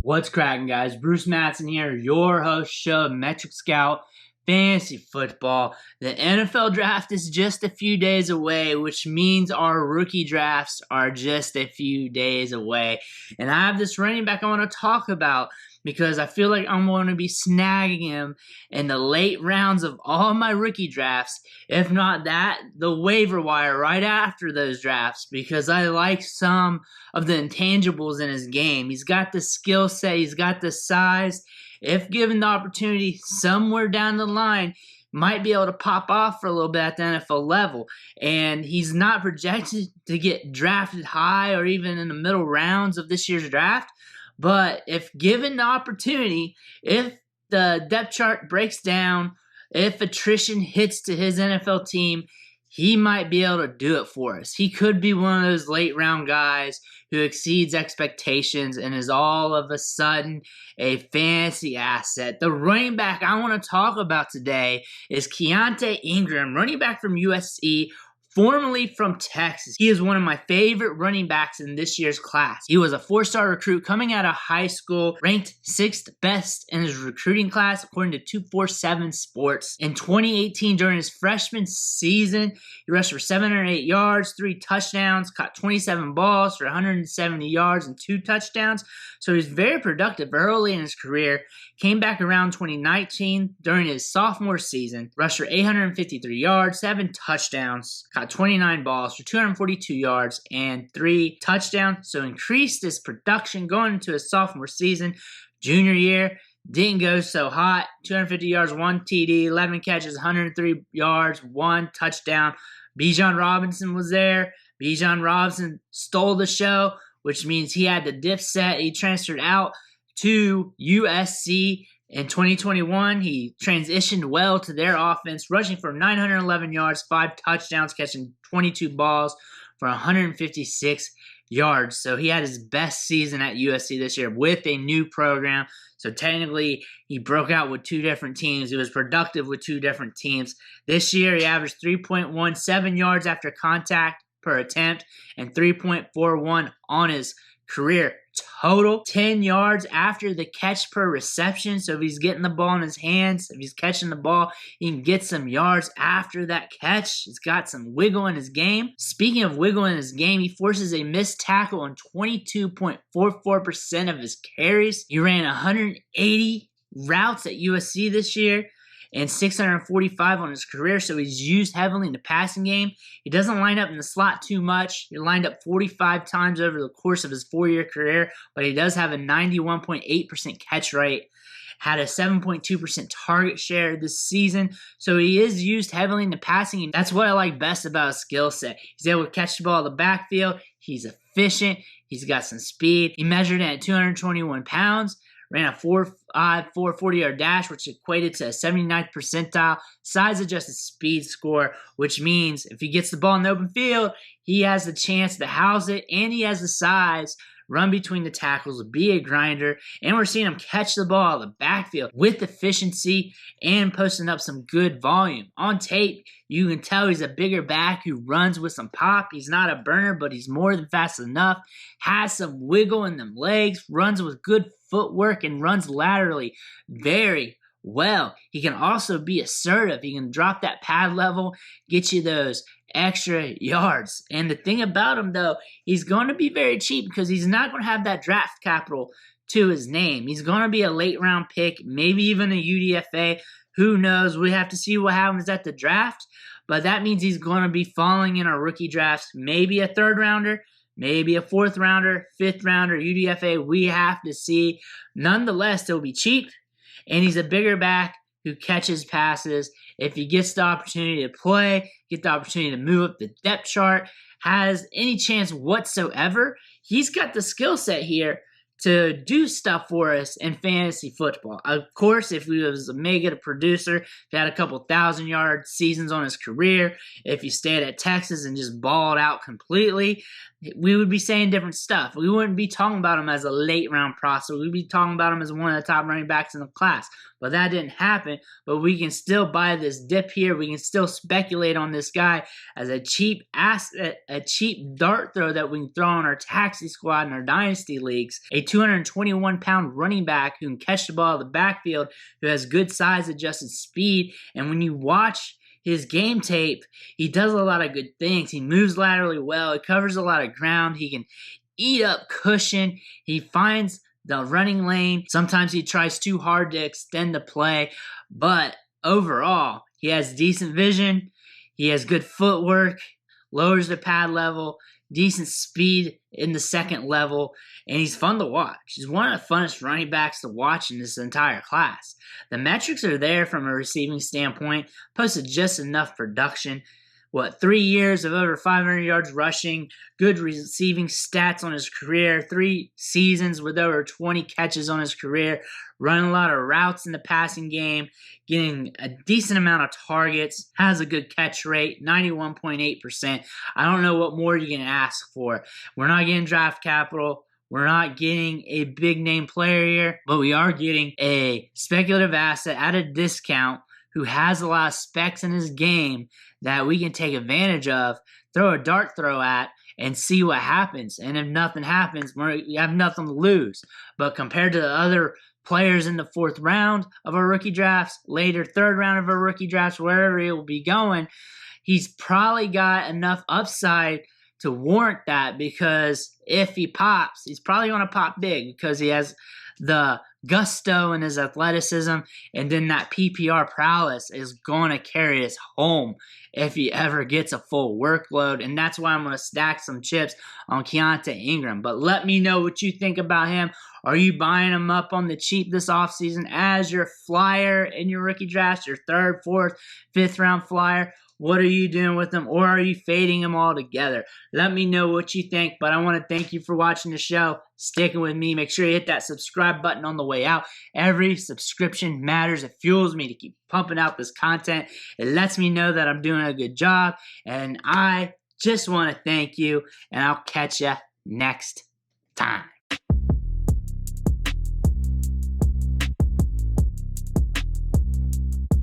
What's cracking, guys? Bruce Matson here, your host of Metric Scout Fantasy Football. The NFL draft is just a few days away, which means our rookie drafts are just a few days away. And I have this running back I want to talk about because I feel like I'm going to be snagging him in the late rounds of all my rookie drafts. If not that, the waiver wire right after those drafts, because I like some of the intangibles in his game. He's got the skill set, he's got the size. If given the opportunity, somewhere down the line, might be able to pop off for a little bit at the NFL level. And he's not projected to get drafted high or even in the middle rounds of this year's draft. But if given the opportunity, if the depth chart breaks down, if attrition hits to his NFL team, he might be able to do it for us. He could be one of those late round guys who exceeds expectations and is all of a sudden a fantasy asset. The running back I want to talk about today is Keontae Ingram, running back from USC, formerly from Texas. He is one of my favorite running backs in this year's class. He was a 4-star recruit coming out of high school, ranked 6th best in his recruiting class according to 247 Sports. In 2018, during his freshman season, he rushed for 708 yards, 3 touchdowns, caught 27 balls for 170 yards and 2 touchdowns. So he's very productive early in his career. Came back around 2019 during his sophomore season, rushed for 853 yards, 7 touchdowns, caught 29 balls for 242 yards and 3 touchdowns. So increased his production going into his sophomore season. Junior year, didn't go so hot. 250 yards, 1 TD, 11 catches, 103 yards, 1 touchdown. Bijan Robinson was there. Bijan Robinson stole the show, which means he had the diff set. He transferred out to USC in 2021. He transitioned well to their offense, rushing for 911 yards, 5 touchdowns, catching 22 balls for 156 yards. So he had his best season at USC this year with a new program. So technically, he broke out with 2 different teams. He was productive with 2 different teams. This year, he averaged 3.17 yards after contact per attempt and 3.41 on his career total. 10 yards after the catch per reception. So if he's getting the ball in his hands, if he's catching the ball, he can get some yards after that catch. He's got some wiggle in his game. Speaking of wiggle in his game, he forces a missed tackle on 22.44% of his carries. He ran 180 routes at USC this year and 645 on his career, so he's used heavily in the passing game. He doesn't line up in the slot too much. He lined up 45 times over the course of his 4-year career, but he does have a 91.8% catch rate, had a 7.2% target share this season, so he is used heavily in the passing game. That's what I like best about his skill set. He's able to catch the ball in the backfield. He's efficient. He's got some speed. He measured in at 221 pounds. Ran a 4.5 40-yard dash, which equated to a 79th percentile size-adjusted speed score, which means if he gets the ball in the open field, he has the chance to house it, and he has the size, run between the tackles, be a grinder, and we're seeing him catch the ball out of the backfield with efficiency and posting up some good volume. On tape, you can tell he's a bigger back who runs with some pop. He's not a burner, but he's more than fast enough, has some wiggle in them legs, runs with good footwork, and runs laterally very well. He can also be assertive. He can drop that pad level, get you those extra yards. And the thing about him, though, he's going to be very cheap because he's not going to have that draft capital to his name. He's going to be a late round pick, maybe even a UDFA. Who knows? We have to see what happens at the draft. But that means he's going to be falling in our rookie drafts, maybe a 3rd rounder, maybe a 4th rounder, 5th rounder, UDFA. We have to see. Nonetheless, he'll be cheap, and he's a bigger back who catches passes. If he gets the opportunity to play, get the opportunity to move up the depth chart, has any chance whatsoever, he's got the skill set here to do stuff for us in fantasy football. Of course, if he was a mega producer, if he had a couple 1,000-yard seasons on his career, if he stayed at Texas and just balled out completely, we would be saying different stuff. We wouldn't be talking about him as a late-round prospect. We'd be talking about him as one of the top running backs in the class. but that didn't happen. But we can still buy this dip here. We can still speculate on this guy as a cheap asset, a cheap dart throw that we can throw on our taxi squad in our dynasty leagues. A 221-pound running back who can catch the ball out of the backfield, who has good size adjusted speed. And when you watch his game tape, he does a lot of good things. He moves laterally well. He covers a lot of ground. He can eat up cushion. He finds the running lane. Sometimes he tries too hard to extend the play, but overall, he has decent vision. He has good footwork, lowers the pad level, decent speed in the second level, and he's fun to watch. He's one of the funnest running backs to watch in this entire class. The metrics are there from a receiving standpoint, posted just enough production. 3 years of over 500 yards rushing, good receiving stats on his career, 3 seasons with over 20 catches on his career, running a lot of routes in the passing game, getting a decent amount of targets, has a good catch rate, 91.8%. I don't know what more you can ask for. We're not getting draft capital. We're not getting a big name player here, but we are getting a speculative asset at a discount who has a lot of specs in his game that we can take advantage of, throw a dart throw at, and see what happens. And if nothing happens, we have nothing to lose. But compared to the other players in the 4th round of our rookie drafts, later 3rd round of our rookie drafts, wherever he will be going, he's probably got enough upside to warrant that, because if he pops, he's probably going to pop big because he has the gusto in his athleticism, and then that PPR prowess is going to carry us home if he ever gets a full workload, and that's why I'm going to stack some chips on Keontae Ingram. But let me know what you think about him. Are you buying him up on the cheap this offseason as your flyer in your rookie drafts, your 3rd, 4th, 5th round flyer? What are you doing with him, or are you fading him altogether? Let me know what you think, but I want to thank you for watching the show, sticking with me. Make sure you hit that subscribe button on the way out. Every subscription matters. It fuels me to keep pumping out this content. It lets me know that I'm doing a good job, and I just want to thank you, and I'll catch you next time.